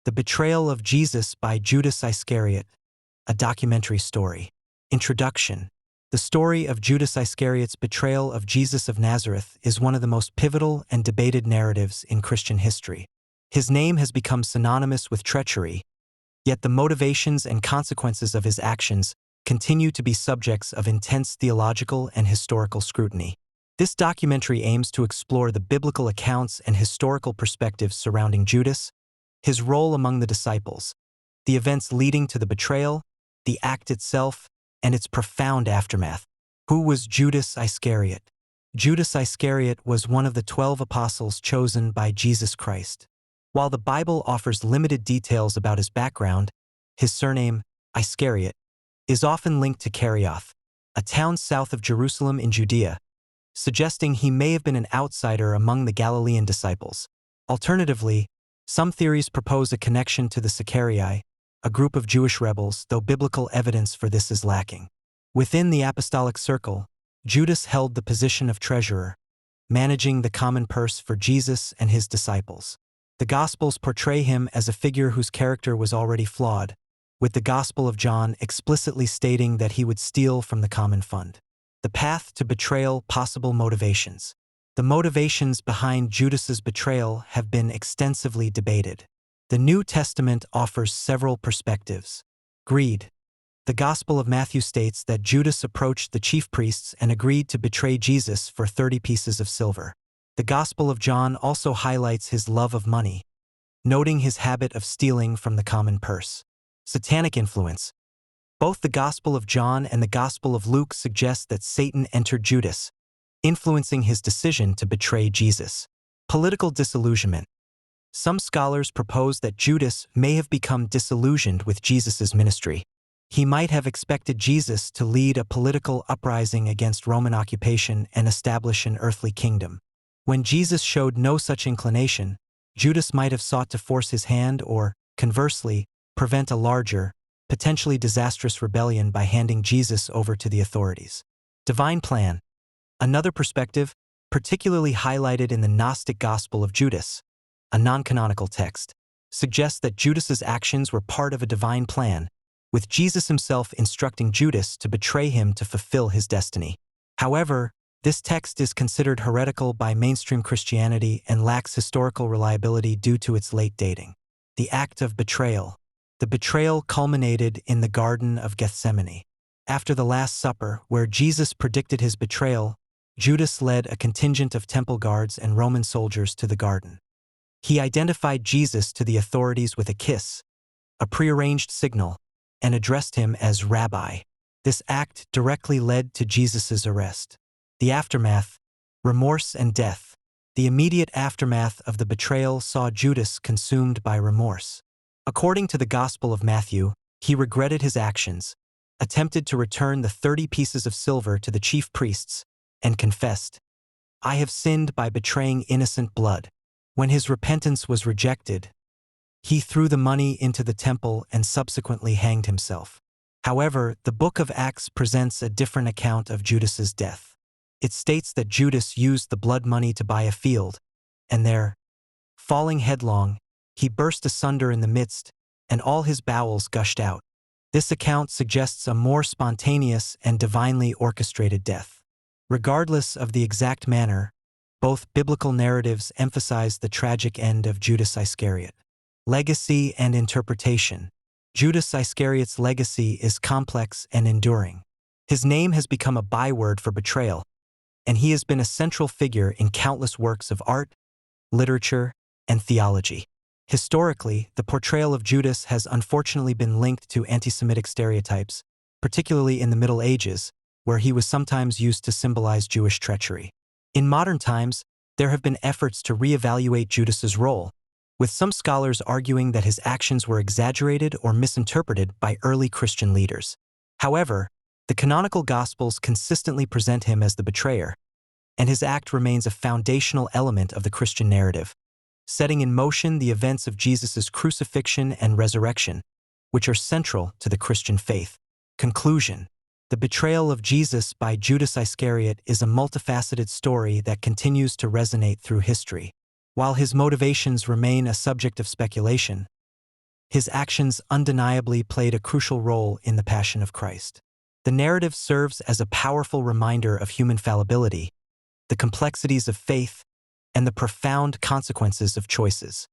The Betrayal of Jesus by Judas Iscariot, a documentary story. Introduction. The story of Judas Iscariot's betrayal of Jesus of Nazareth is one of the most pivotal and debated narratives in Christian history. His name has become synonymous with treachery, yet the motivations and consequences of his actions continue to be subjects of intense theological and historical scrutiny. This documentary aims to explore the biblical accounts and historical perspectives surrounding Judas, his role among the disciples, the events leading to the betrayal, the act itself, and its profound aftermath. Who was Judas Iscariot? Judas Iscariot was one of the 12 apostles chosen by Jesus Christ. While the Bible offers limited details about his background, his surname, Iscariot, is often linked to Kerioth, a town south of Jerusalem in Judea, suggesting he may have been an outsider among the Galilean disciples. Alternatively, some theories propose a connection to the Sicarii, a group of Jewish rebels, though biblical evidence for this is lacking. Within the apostolic circle, Judas held the position of treasurer, managing the common purse for Jesus and his disciples. The Gospels portray him as a figure whose character was already flawed, with the Gospel of John explicitly stating that he would steal from the common fund. The path to betrayal, possible motivations. The motivations behind Judas's betrayal have been extensively debated. The New Testament offers several perspectives. Greed. The Gospel of Matthew states that Judas approached the chief priests and agreed to betray Jesus for 30 pieces of silver. The Gospel of John also highlights his love of money, noting his habit of stealing from the common purse. Satanic influence. Both the Gospel of John and the Gospel of Luke suggest that Satan entered Judas, influencing his decision to betray Jesus. Political disillusionment. Some scholars propose that Judas may have become disillusioned with Jesus' ministry. He might have expected Jesus to lead a political uprising against Roman occupation and establish an earthly kingdom. When Jesus showed no such inclination, Judas might have sought to force his hand or, conversely, prevent a larger, potentially disastrous rebellion by handing Jesus over to the authorities. Divine plan. Another perspective, particularly highlighted in the Gnostic Gospel of Judas, a non-canonical text, suggests that Judas's actions were part of a divine plan, with Jesus himself instructing Judas to betray him to fulfill his destiny. However, this text is considered heretical by mainstream Christianity and lacks historical reliability due to its late dating. The act of betrayal. The betrayal culminated in the Garden of Gethsemane. After the Last Supper, where Jesus predicted his betrayal, Judas led a contingent of temple guards and Roman soldiers to the garden. He identified Jesus to the authorities with a kiss, a prearranged signal, and addressed him as Rabbi. This act directly led to Jesus' arrest. The aftermath, remorse and death. The immediate aftermath of the betrayal saw Judas consumed by remorse. According to the Gospel of Matthew, he regretted his actions, attempted to return the 30 pieces of silver to the chief priests, and confessed, "I have sinned by betraying innocent blood." When his repentance was rejected, he threw the money into the temple and subsequently hanged himself. However, the book of Acts presents a different account of Judas's death. It states that Judas used the blood money to buy a field, and there, falling headlong, he burst asunder in the midst, and all his bowels gushed out. This account suggests a more spontaneous and divinely orchestrated death. Regardless of the exact manner, both biblical narratives emphasize the tragic end of Judas Iscariot. Legacy and interpretation. Judas Iscariot's legacy is complex and enduring. His name has become a byword for betrayal, and he has been a central figure in countless works of art, literature, and theology. Historically, the portrayal of Judas has unfortunately been linked to anti-Semitic stereotypes, particularly in the Middle Ages, where he was sometimes used to symbolize Jewish treachery. In modern times, there have been efforts to reevaluate Judas's role, with some scholars arguing that his actions were exaggerated or misinterpreted by early Christian leaders. However, the canonical Gospels consistently present him as the betrayer, and his act remains a foundational element of the Christian narrative, setting in motion the events of Jesus' crucifixion and resurrection, which are central to the Christian faith. Conclusion. The betrayal of Jesus by Judas Iscariot is a multifaceted story that continues to resonate through history. While his motivations remain a subject of speculation, his actions undeniably played a crucial role in the Passion of Christ. The narrative serves as a powerful reminder of human fallibility, the complexities of faith, and the profound consequences of choices.